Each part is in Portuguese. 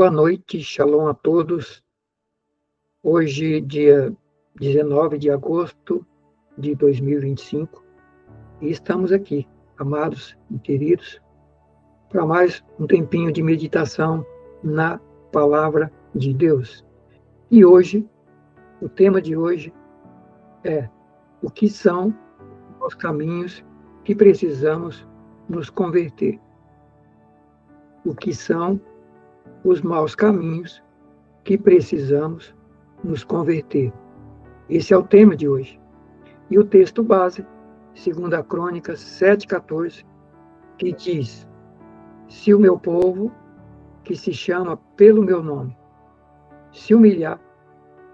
Boa noite, shalom a todos. Hoje, dia 19 de agosto de 2025, e estamos aqui, amados e queridos, para mais um tempinho de meditação na Palavra de Deus. E hoje, o tema de hoje é o que são os caminhos que precisamos nos converter. O que são os maus caminhos que precisamos nos converter. Esse é o tema de hoje. E o texto base, 2 Crônicas 7,14, que diz: se o meu povo, que se chama pelo meu nome, se humilhar,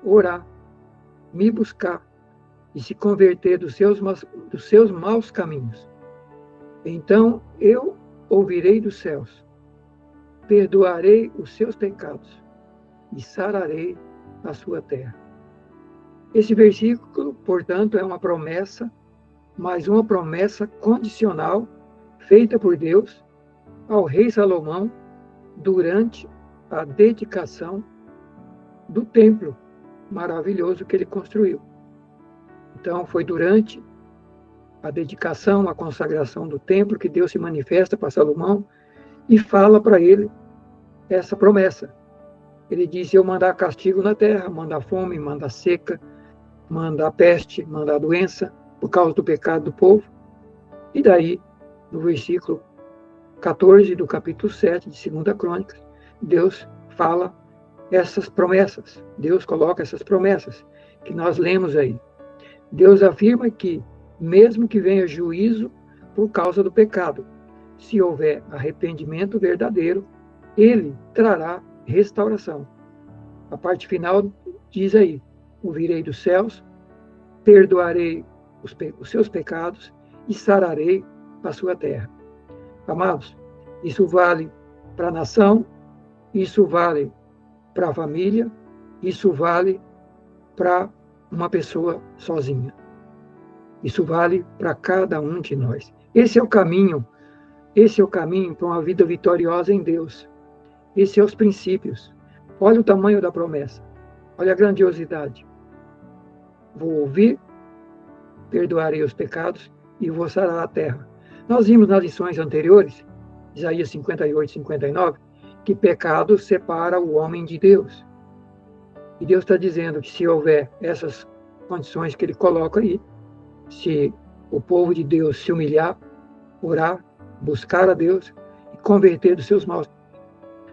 orar, me buscar e se converter dos seus maus caminhos, então eu ouvirei dos céus, perdoarei os seus pecados e sararei a sua terra. Esse versículo, portanto, é uma promessa, mas uma promessa condicional feita por Deus ao rei Salomão durante a dedicação do templo maravilhoso que ele construiu. Então, foi durante a dedicação, a consagração do templo que Deus se manifesta para Salomão e fala para ele essa promessa. Ele diz: eu mandar castigo na terra, mandar fome, mandar seca, mandar peste, mandar doença, por causa do pecado do povo. E daí, no versículo 14 do capítulo 7 de 2 Crônicas, Deus fala essas promessas. Deus coloca essas promessas que nós lemos aí. Deus afirma que, mesmo que venha juízo por causa do pecado, se houver arrependimento verdadeiro, ele trará restauração. A parte final diz aí: ouvirei dos céus, perdoarei os seus pecados e sararei a sua terra. Amados, isso vale para a nação, isso vale para a família, isso vale para uma pessoa sozinha. Isso vale para cada um de nós. Esse é o caminho para uma vida vitoriosa em Deus. Esses são os princípios. Olha o tamanho da promessa. Olha a grandiosidade. Vou ouvir, perdoarei os pecados e vou sarar a terra. Nós vimos nas lições anteriores, Isaías 58, 59, que pecado separa o homem de Deus. E Deus está dizendo que se houver essas condições que ele coloca aí, se o povo de Deus se humilhar, orar, buscar a Deus e converter dos seus maus,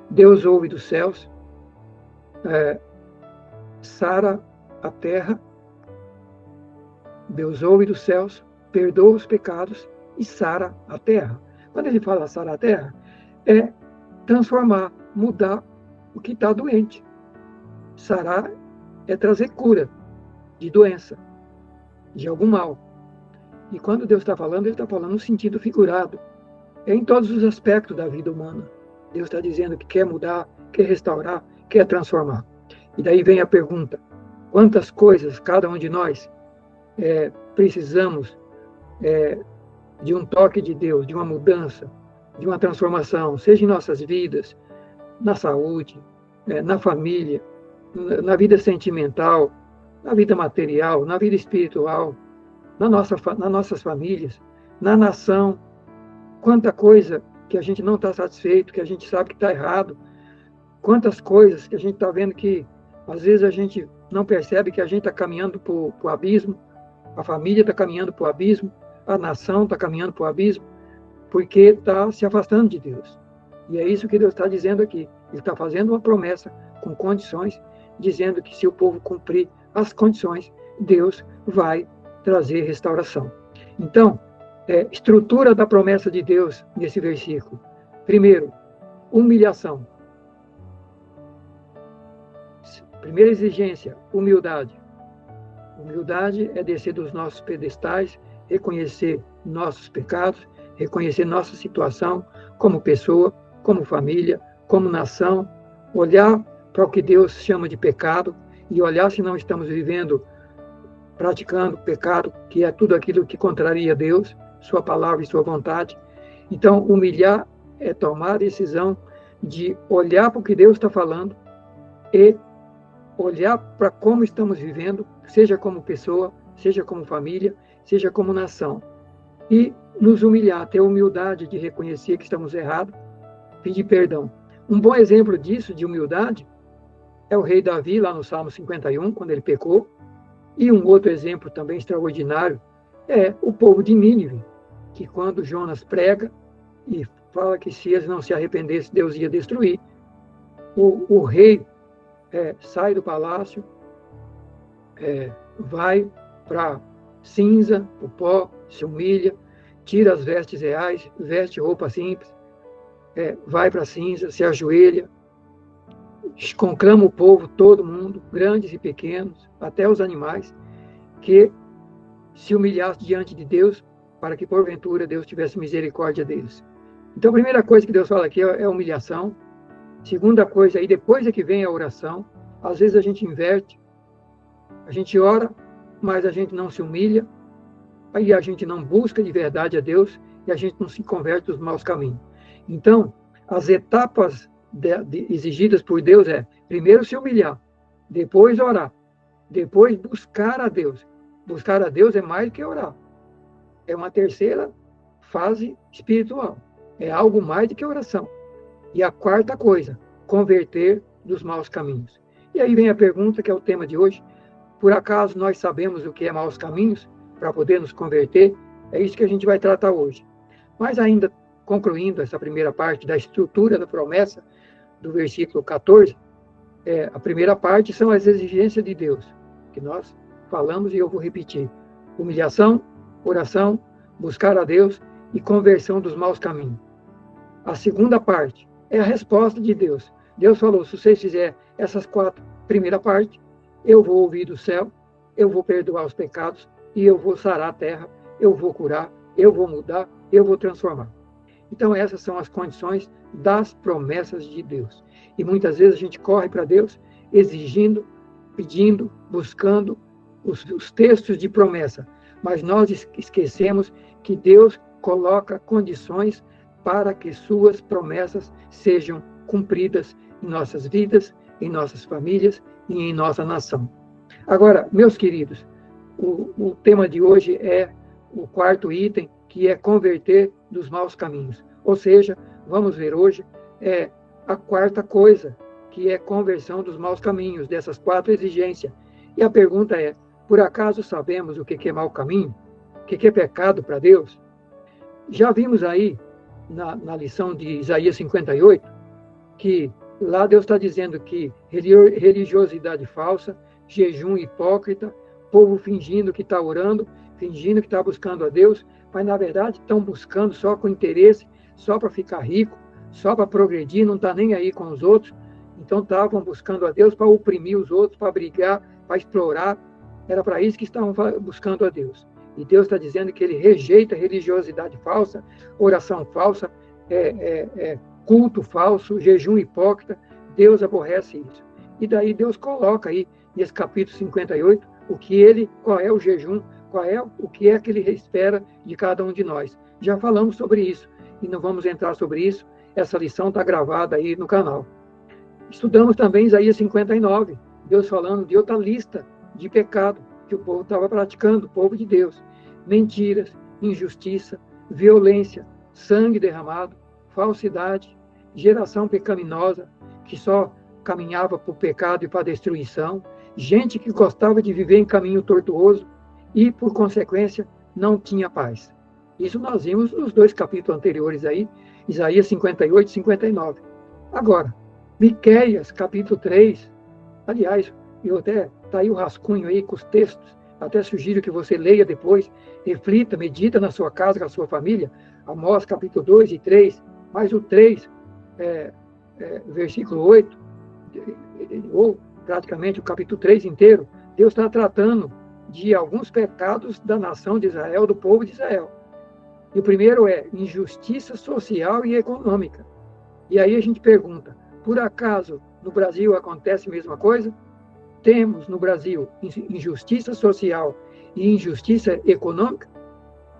Deus ouve dos céus, sara a terra, Deus ouve dos céus, perdoa os pecados e sara a terra. Quando ele fala sara a terra, é transformar, mudar o que está doente. Sarar é trazer cura de doença, de algum mal. E quando Deus está falando, ele está falando no sentido figurado. É em todos os aspectos da vida humana. Deus está dizendo que quer mudar, quer restaurar, quer transformar. E daí vem a pergunta: quantas coisas cada um de nós precisamos de um toque de Deus, de uma mudança, de uma transformação, seja em nossas vidas, na saúde, na família, na vida sentimental, na vida material, na vida espiritual, nas nossas famílias, na nação. Quanta coisa que a gente não está satisfeito, que a gente sabe que está errado. Quantas coisas que a gente está vendo que, às vezes, a gente não percebe que a gente está caminhando para o abismo, a família está caminhando para o abismo, a nação está caminhando para o abismo, porque está se afastando de Deus. E é isso que Deus está dizendo aqui. Ele está fazendo uma promessa com condições, dizendo que se o povo cumprir as condições, Deus vai trazer restauração. Então, estrutura da promessa de Deus nesse versículo. Primeiro, humilhação. Primeira exigência, humildade. Humildade é descer dos nossos pedestais, reconhecer nossos pecados, reconhecer nossa situação como pessoa, como família, como nação, olhar para o que Deus chama de pecado e olhar se não estamos vivendo, praticando pecado, que é tudo aquilo que contraria Deus, sua palavra e sua vontade. Então, humilhar é tomar a decisão de olhar para o que Deus está falando e olhar para como estamos vivendo, seja como pessoa, seja como família, seja como nação. E nos humilhar, ter a humildade de reconhecer que estamos errados, pedir perdão. Um bom exemplo disso, de humildade, é o rei Davi, lá no Salmo 51, quando ele pecou. E um outro exemplo também extraordinário é o povo de Nínive, que quando Jonas prega e fala que se eles não se arrependessem, Deus ia destruir, o rei sai do palácio, vai para cinza, o pó, se humilha, tira as vestes reais, veste roupa simples, vai para cinza, se ajoelha, conclama o povo, todo mundo, grandes e pequenos, até os animais, que se humilhasse diante de Deus, para que porventura Deus tivesse misericórdia deles. Então, a primeira coisa que Deus fala aqui é a humilhação. Segunda coisa, aí depois é que vem a oração. Às vezes a gente inverte, a gente ora, mas a gente não se humilha, aí a gente não busca de verdade a Deus e a gente não se converte dos maus caminhos. Então, as etapas exigidas por Deus é, primeiro se humilhar, depois orar, depois buscar a Deus. Buscar a Deus é mais do que orar. É uma terceira fase espiritual. É algo mais do que oração. E a quarta coisa, converter dos maus caminhos. E aí vem a pergunta, que é o tema de hoje. Por acaso nós sabemos o que é maus caminhos para poder nos converter? É isso que a gente vai tratar hoje. Mas ainda concluindo essa primeira parte da estrutura da promessa, do versículo 14, a primeira parte são as exigências de Deus, que nós falamos e eu vou repetir. Humilhação, oração, buscar a Deus e conversão dos maus caminhos. A segunda parte é a resposta de Deus. Deus falou, se vocês fizerem essas quatro, primeira parte, eu vou ouvir do céu, eu vou perdoar os pecados e eu vou sarar a terra, eu vou curar, eu vou mudar, eu vou transformar. Então, essas são as condições das promessas de Deus. E muitas vezes a gente corre para Deus exigindo, pedindo, buscando os textos de promessa. Mas nós esquecemos que Deus coloca condições para que suas promessas sejam cumpridas em nossas vidas, em nossas famílias e em nossa nação. Agora, meus queridos, o tema de hoje é o quarto item, que é converter dos maus caminhos. Ou seja, vamos ver hoje a quarta coisa, que é conversão dos maus caminhos, dessas quatro exigências. E a pergunta é, por acaso sabemos o que é mau caminho? O que é pecado para Deus? Já vimos aí, na lição de Isaías 58, que lá Deus está dizendo que religiosidade falsa, jejum hipócrita, povo fingindo que está orando, fingindo que está buscando a Deus, mas na verdade estão buscando só com interesse, só para ficar rico, só para progredir, não está nem aí com os outros. Então estavam buscando a Deus para oprimir os outros, para brigar, para explorar. Era para isso que estavam buscando a Deus. E Deus está dizendo que ele rejeita religiosidade falsa, oração falsa, culto falso, jejum hipócrita. Deus aborrece isso. E daí Deus coloca aí, nesse capítulo 58, qual é o jejum, o que é que ele espera de cada um de nós. Já falamos sobre isso, e não vamos entrar sobre isso. Essa lição está gravada aí no canal. Estudamos também Isaías 59, Deus falando de outra lista de pecado que o povo estava praticando, o povo de Deus. Mentiras, injustiça, violência, sangue derramado, falsidade, geração pecaminosa, que só caminhava para o pecado e para a destruição, gente que gostava de viver em caminho tortuoso e, por consequência, não tinha paz. Isso nós vimos nos dois capítulos anteriores aí, Isaías 58 e 59. Agora, Miqueias, capítulo 3, aliás, está aí o rascunho aí com os textos, até sugiro que você leia depois, reflita, medita na sua casa, com a sua família, Amós, capítulo 2 e 3, mas o 3, versículo 8, ou praticamente o capítulo 3 inteiro, Deus está tratando de alguns pecados da nação de Israel, do povo de Israel. E o primeiro é injustiça social e econômica. E aí a gente pergunta, por acaso no Brasil acontece a mesma coisa? Temos no Brasil injustiça social e injustiça econômica?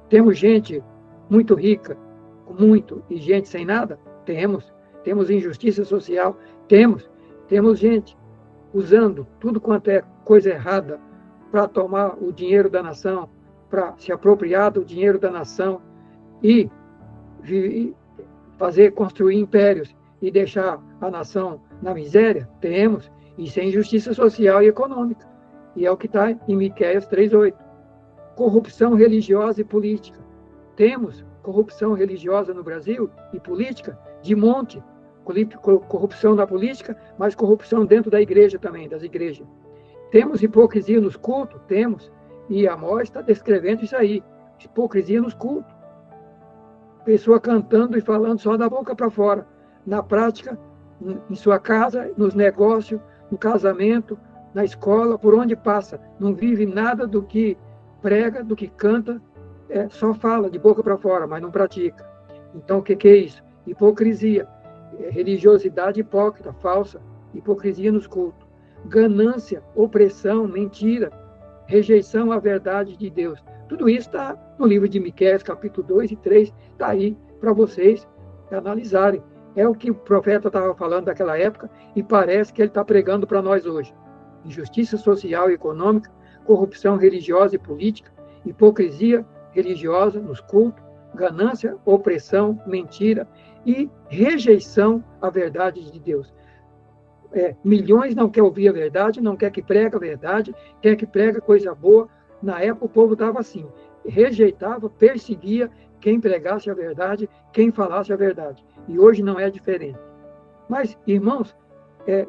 Temos gente muito rica, com muito, e gente sem nada? Temos. Temos injustiça social? Temos. Temos gente usando tudo quanto é coisa errada para tomar o dinheiro da nação, para se apropriar do dinheiro da nação e construir impérios e deixar a nação na miséria? Temos. Isso é injustiça social e econômica. E é o que está em Miqueias 3:8. Corrupção religiosa e política. Temos corrupção religiosa no Brasil e política de monte. Corrupção na política, mas corrupção dentro da igreja também, das igrejas. Temos hipocrisia nos cultos? Temos. E Amós está descrevendo isso aí. Hipocrisia nos cultos. Pessoa cantando e falando só da boca para fora. Na prática, em sua casa, nos negócios, no casamento, na escola, por onde passa. Não vive nada do que prega, do que canta, só fala de boca para fora, mas não pratica. Então, o que é isso? Hipocrisia. Religiosidade hipócrita, falsa. Hipocrisia nos cultos. Ganância, opressão, mentira, rejeição à verdade de Deus. Tudo isso está no livro de Miqueias, capítulo 2 e 3, está aí para vocês analisarem. É o que o profeta estava falando naquela época e parece que ele está pregando para nós hoje. Injustiça social e econômica, corrupção religiosa e política, hipocrisia religiosa nos cultos, ganância, opressão, mentira e rejeição à verdade de Deus. Milhões não quer ouvir a verdade, não quer que pregue a verdade, quer que pregue coisa boa. Na época o povo estava assim, rejeitava, perseguia quem pregasse a verdade, quem falasse a verdade. E hoje não é diferente. Mas, irmãos,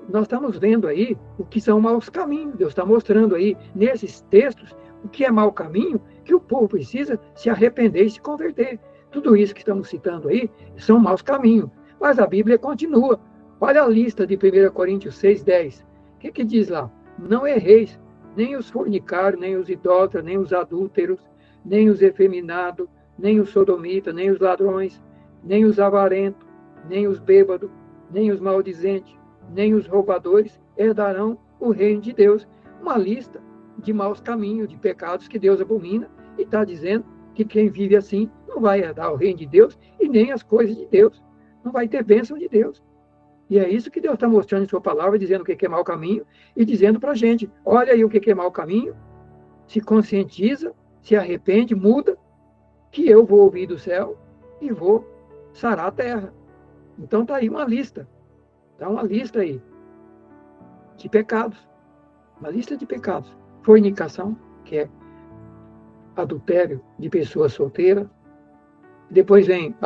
nós estamos vendo aí o que são maus caminhos. Deus está mostrando aí, nesses textos, o que é mau caminho, que o povo precisa se arrepender e se converter. Tudo isso que estamos citando aí são maus caminhos. Mas a Bíblia continua. Olha a lista de 1 Coríntios 6:10. O que diz lá? Não erreis, nem os fornicários, nem os idólatras, nem os adúlteros, nem os efeminados, nem os sodomitas, nem os ladrões, nem os avarentos, nem os bêbados, nem os maldizentes, nem os roubadores herdarão o reino de Deus. Uma lista de maus caminhos, de pecados que Deus abomina, e está dizendo que quem vive assim não vai herdar o reino de Deus e nem as coisas de Deus. Não vai ter bênção de Deus. E é isso que Deus está mostrando em sua palavra, dizendo o que é mau caminho e dizendo para a gente, olha aí o que é mau caminho, se conscientiza, se arrepende, muda, que eu vou ouvir do céu e vou sarar a terra. Então está aí uma lista. Está uma lista aí de pecados. Uma lista de pecados. Fornicação, que é adultério de pessoa solteira. Depois vem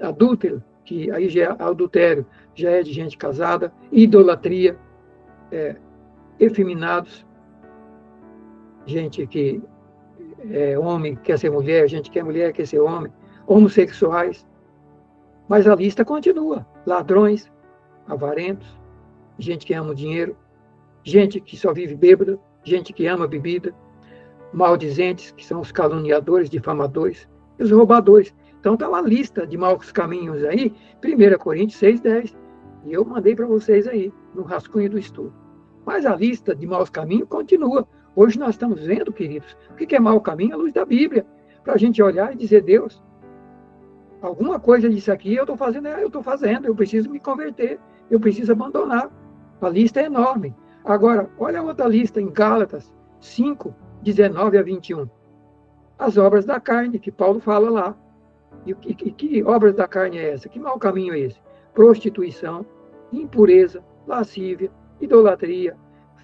adúltero, que aí já é adultério, já é de gente casada. Idolatria, efeminados, gente que é homem quer ser mulher, gente que é mulher quer ser homem, homossexuais. Mas a lista continua. Ladrões, avarentos, gente que ama o dinheiro, gente que só vive bêbada, gente que ama a bebida, maldizentes, que são os caluniadores, difamadores, e os roubadores. Então está uma lista de maus caminhos aí, 1 Coríntios 6:10. E eu mandei para vocês aí, no rascunho do estudo. Mas a lista de maus caminhos continua. Hoje nós estamos vendo, queridos, o que é mau caminho à luz da Bíblia, para a gente olhar e dizer, Deus, alguma coisa disso aqui eu estou fazendo, eu preciso me converter, eu preciso abandonar. A lista é enorme. Agora, olha a outra lista em Gálatas 5:19-21. As obras da carne, que Paulo fala lá. E que obras da carne é essa? Que mau caminho é esse? Prostituição, impureza, lascívia, idolatria,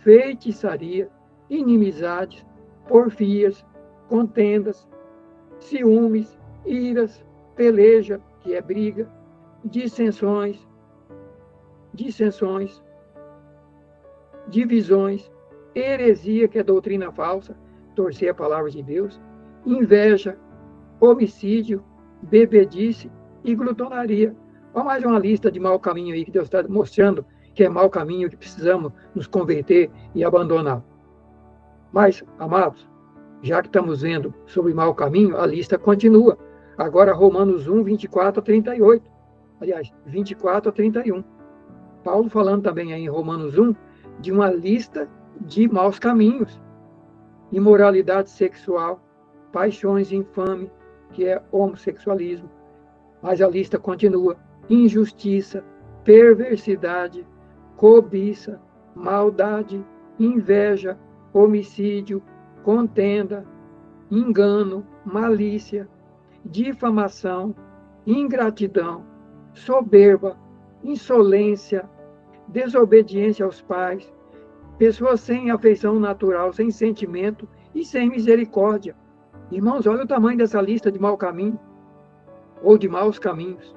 feitiçaria, inimizades, porfias, contendas, ciúmes, iras, peleja, que é briga, dissensões, divisões, heresia, que é doutrina falsa, torcer a palavra de Deus, inveja, homicídio, bebedice e glutonaria. Olha mais uma lista de mau caminho aí que Deus está mostrando que é mau caminho, que precisamos nos converter e abandonar. Mas, amados, já que estamos vendo sobre mau caminho, a lista continua. Agora, Romanos 1:24-38. Aliás, 24-31. Paulo falando também aí em Romanos 1 de uma lista de maus caminhos. Imoralidade sexual, paixões infames, que é homossexualismo. Mas a lista continua. Injustiça, perversidade, cobiça, maldade, inveja, homicídio, contenda, engano, malícia, difamação, ingratidão, soberba, insolência, desobediência aos pais, pessoas sem afeição natural, sem sentimento e sem misericórdia. Irmãos, olha o tamanho dessa lista de mau caminho, ou de maus caminhos.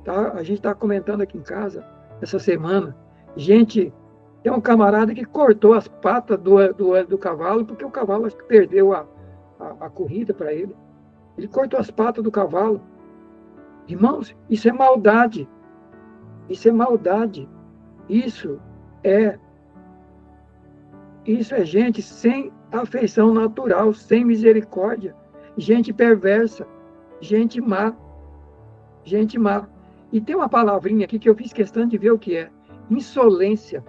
Tá? A gente está comentando aqui em casa, essa semana, tem um camarada que cortou as patas do cavalo, porque o cavalo acho que perdeu a corrida para ele. Ele cortou as patas do cavalo. Irmãos, isso é maldade. Isso é maldade. Isso é gente sem afeição natural, sem misericórdia, gente perversa, gente má. Gente má. E tem uma palavrinha aqui que eu fiz questão de ver o que é. Insolência.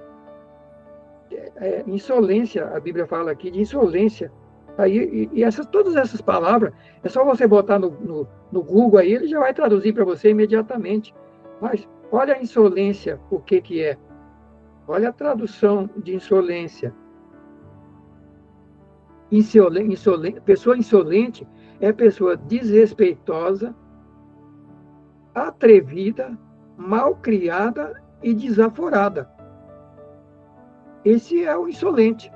Insolência, a Bíblia fala aqui de insolência. Aí, todas essas palavras, é só você botar no Google aí, ele já vai traduzir para você imediatamente. Mas olha a insolência, o que é. Olha a tradução de insolência. Pessoa insolente é pessoa desrespeitosa, atrevida, malcriada e desaforada. Esse é o insolente.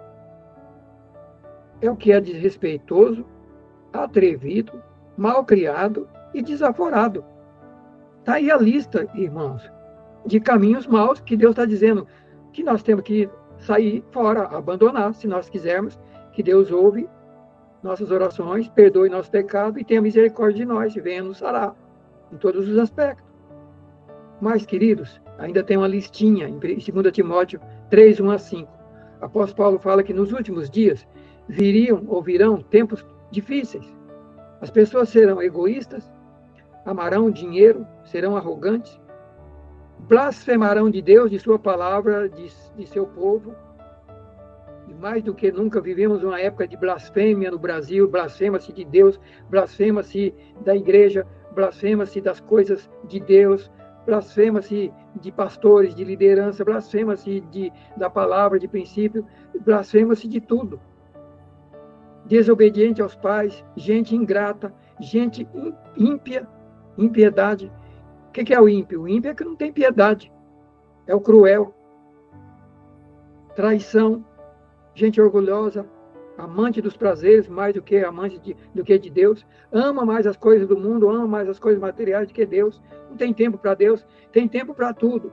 É o que é desrespeitoso, atrevido, malcriado e desaforado. Está aí a lista, irmãos, de caminhos maus que Deus está dizendo que nós temos que sair fora, abandonar, se nós quisermos que Deus ouve nossas orações, perdoe nosso pecado e tenha misericórdia de nós e venha nos sarar em todos os aspectos. Mas, queridos, ainda tem uma listinha em 2 Timóteo 3, 1 a 5. O apóstolo Paulo fala que nos últimos dias virão tempos difíceis. As pessoas serão egoístas, amarão o dinheiro, serão arrogantes, blasfemarão de Deus, de sua palavra, de seu povo. E mais do que nunca vivemos uma época de blasfêmia no Brasil, blasfema-se de Deus, blasfema-se da igreja, blasfema-se das coisas de Deus, blasfema-se de pastores, de liderança, blasfema-se da palavra, de princípio, blasfema-se de tudo. Desobediente aos pais, gente ingrata, gente ímpia, impiedade. O que é o ímpio? O ímpio é que não tem piedade, é o cruel. Traição, gente orgulhosa, amante dos prazeres mais do que amante do que de Deus, ama mais as coisas do mundo, ama mais as coisas materiais do que Deus, não tem tempo para Deus, tem tempo para tudo,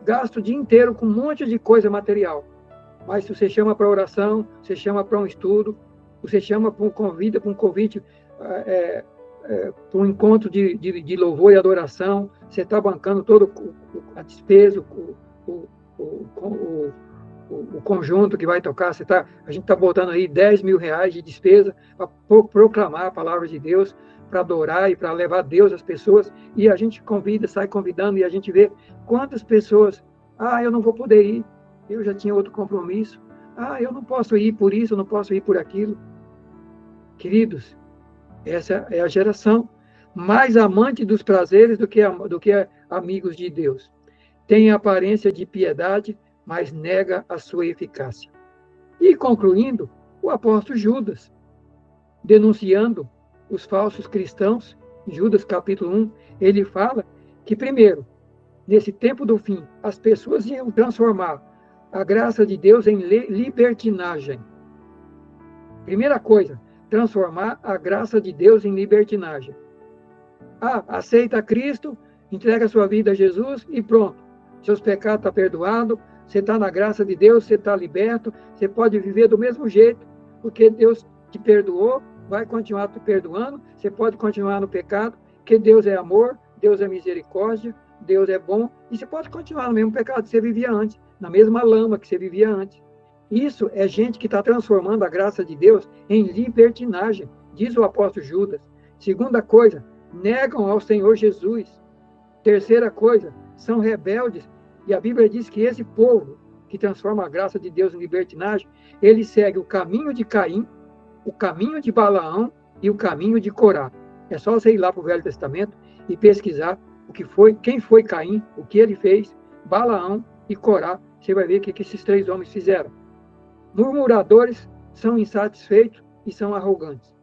gasta o dia inteiro com um monte de coisa material, mas se você chama para oração, você chama para um estudo, você chama para um convite, para um encontro de louvor e adoração, você está bancando toda a despesa, o conjunto que vai tocar, a gente está botando aí 10 mil reais de despesa para proclamar a palavra de Deus, para adorar e para levar Deus às pessoas, e a gente sai convidando, e a gente vê quantas pessoas, eu não vou poder ir, eu já tinha outro compromisso, eu não posso ir por isso, eu não posso ir por aquilo. Queridos, essa é a geração mais amante dos prazeres do que amigos de Deus. Tem aparência de piedade, mas nega a sua eficácia. E concluindo, o apóstolo Judas, denunciando os falsos cristãos, em Judas capítulo 1, ele fala que, primeiro, nesse tempo do fim, as pessoas iam transformar a graça de Deus em libertinagem. Primeira coisa, transformar a graça de Deus em libertinagem. Aceita Cristo, entrega sua vida a Jesus e pronto. Seus pecados estão perdoados, você está na graça de Deus, você está liberto, você pode viver do mesmo jeito, porque Deus te perdoou, vai continuar te perdoando, você pode continuar no pecado, porque Deus é amor, Deus é misericórdia, Deus é bom, e você pode continuar no mesmo pecado que você vivia antes, na mesma lama que você vivia antes. Isso é gente que está transformando a graça de Deus em libertinagem, diz o apóstolo Judas. Segunda coisa, negam ao Senhor Jesus. Terceira coisa, são rebeldes. E a Bíblia diz que esse povo que transforma a graça de Deus em libertinagem, ele segue o caminho de Caim, o caminho de Balaão e o caminho de Corá. É só você ir lá para o Velho Testamento e pesquisar quem foi Caim, o que ele fez, Balaão e Corá. Você vai ver o que esses 3 homens fizeram. Murmuradores são insatisfeitos e são arrogantes.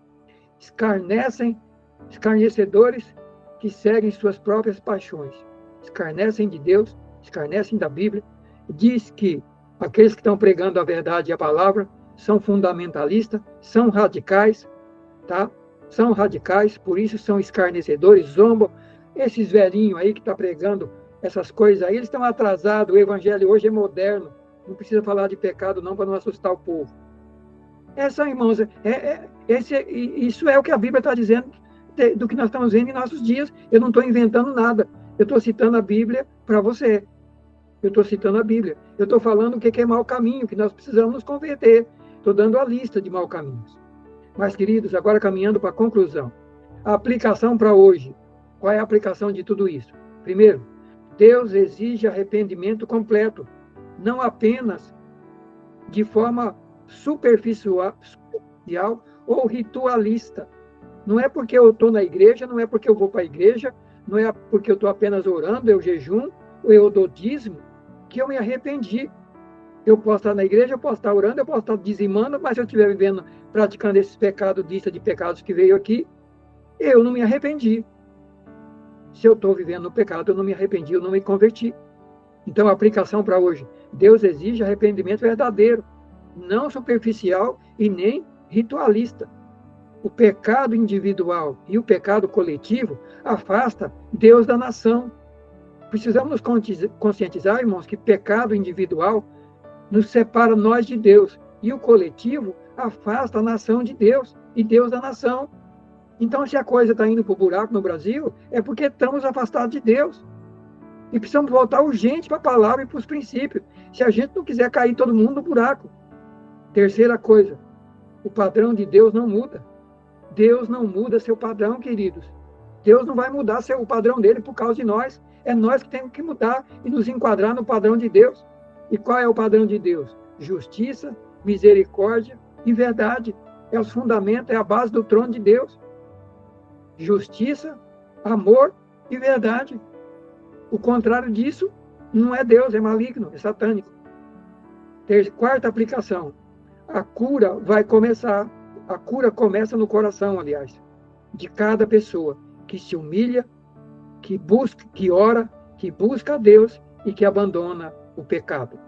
Escarnecedores que seguem suas próprias paixões. Escarnecem de Deus, escarnecem da Bíblia. Diz que aqueles que estão pregando a verdade e a palavra são fundamentalistas, são radicais, tá? São radicais, por isso são escarnecedores, zombam. Esses velhinhos aí que estão pregando essas coisas aí, eles estão atrasados, o evangelho hoje é moderno, não precisa falar de pecado não, para não assustar o povo. Irmãos, isso é o que a Bíblia está dizendo do que nós estamos vendo em nossos dias. Eu não estou inventando nada, eu estou citando a Bíblia para você. Eu estou citando a Bíblia. Eu estou falando o que é mau caminho, que nós precisamos nos converter. Estou dando a lista de maus caminhos. Mas, queridos, agora caminhando para a conclusão. A aplicação para hoje. Qual é a aplicação de tudo isso? Primeiro, Deus exige arrependimento completo, não apenas de forma superficial ou ritualista. Não é porque eu estou na igreja, não é porque eu vou para a igreja, não é porque eu estou apenas orando, eu jejum, ou eu dou dízimo, que eu me arrependi. Eu posso estar na igreja, eu posso estar orando, eu posso estar dizimando, mas se eu estiver vivendo, praticando esses pecados, lista de pecados que veio aqui, eu não me arrependi. Se eu estou vivendo no pecado, eu não me arrependi, eu não me converti. Então, a aplicação para hoje. Deus exige arrependimento verdadeiro, não superficial e nem ritualista. O pecado individual e o pecado coletivo afasta Deus da nação. Precisamos nos conscientizar, irmãos, que pecado individual nos separa nós de Deus, e o coletivo afasta a nação de Deus e Deus da nação. Então, se a coisa está indo para o buraco no Brasil, é porque estamos afastados de Deus. E precisamos voltar urgente para a palavra e para os princípios, se a gente não quiser cair todo mundo no buraco. Terceira coisa, o padrão de Deus não muda. Deus não muda seu padrão, queridos. Deus não vai mudar o padrão dele por causa de nós. É nós que temos que mudar e nos enquadrar no padrão de Deus. E qual é o padrão de Deus? Justiça, misericórdia e verdade. É os fundamentos, é a base do trono de Deus. Justiça, amor e verdade. O contrário disso não é Deus, é maligno, é satânico. Quarta aplicação. A cura vai começar. A cura começa no coração, aliás, de cada pessoa que se humilha, que busca, que ora, que busca a Deus e que abandona o pecado.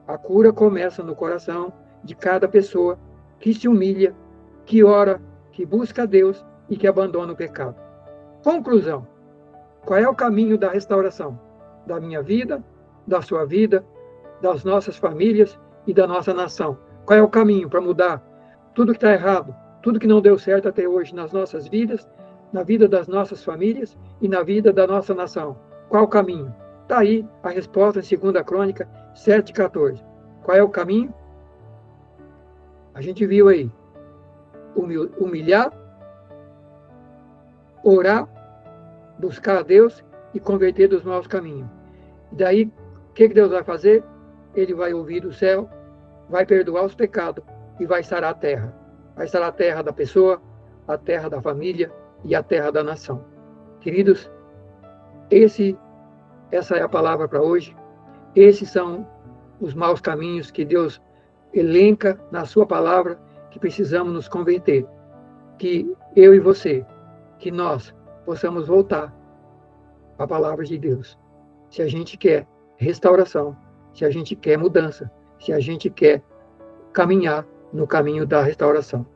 A cura começa no coração de cada pessoa que se humilha, que ora, que busca a Deus e que abandona o pecado. Conclusão. Qual é o caminho da restauração? Da minha vida, da sua vida, das nossas famílias e da nossa nação. Qual é o caminho para mudar tudo que está errado, tudo que não deu certo até hoje nas nossas vidas, na vida das nossas famílias e na vida da nossa nação? Qual o caminho? Está aí a resposta em 2 Crônica 7,14. Qual é o caminho? A gente viu aí. Humilhar, orar, buscar a Deus e converter dos maus caminhos. E daí, o que Deus vai fazer? Ele vai ouvir do céu, vai perdoar os pecados e vai sarar a terra. Vai sarar a terra da pessoa, a terra da família e a terra da nação. Queridos, essa é a palavra para hoje. Esses são os maus caminhos que Deus elenca na sua palavra, que precisamos nos converter. Que eu e você, que nós possamos voltar à palavra de Deus. Se a gente quer restauração, se a gente quer mudança, se a gente quer caminhar no caminho da restauração.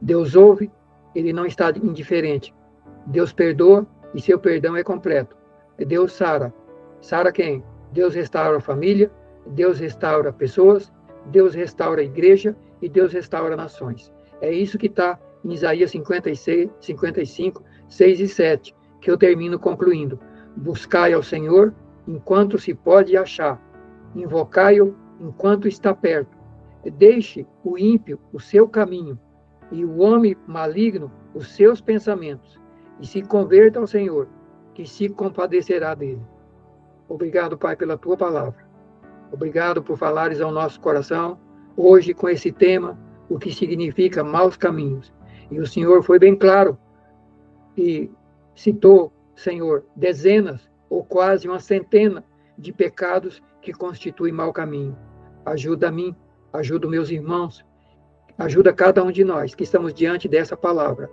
Deus ouve, ele não está indiferente. Deus perdoa e seu perdão é completo. Deus sara. Sara quem? Deus restaura a família, Deus restaura pessoas, Deus restaura a igreja e Deus restaura nações. É isso que está em Isaías 56, 55, 6 e 7, que eu termino concluindo. Buscai ao Senhor enquanto se pode achar. Invocai-o enquanto está perto. Deixe o ímpio o seu caminho e o homem maligno os seus pensamentos, e se converta ao Senhor, que se compadecerá dele. Obrigado, Pai, pela tua palavra. Obrigado por falares ao nosso coração, hoje com esse tema, o que significa maus caminhos. E o Senhor foi bem claro e citou, Senhor, dezenas ou quase uma centena de pecados que constituem mau caminho. Ajuda a mim, ajuda os meus irmãos, ajuda cada um de nós que estamos diante dessa palavra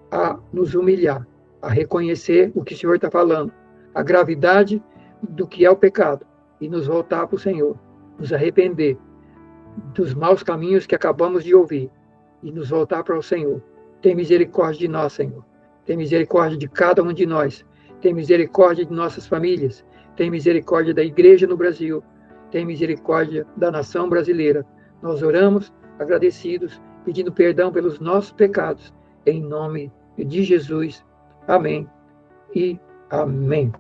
a nos humilhar, a reconhecer o que o Senhor está falando, a gravidade do que é o pecado, e nos voltar para o Senhor, nos arrepender dos maus caminhos que acabamos de ouvir, e nos voltar para o Senhor. Tem misericórdia de nós, Senhor. Tem misericórdia de cada um de nós. Tem misericórdia de nossas famílias. Tem misericórdia da igreja no Brasil. Tem misericórdia da nação brasileira. Nós oramos agradecidos, pedindo perdão pelos nossos pecados. Em nome de Jesus. Amém e amém.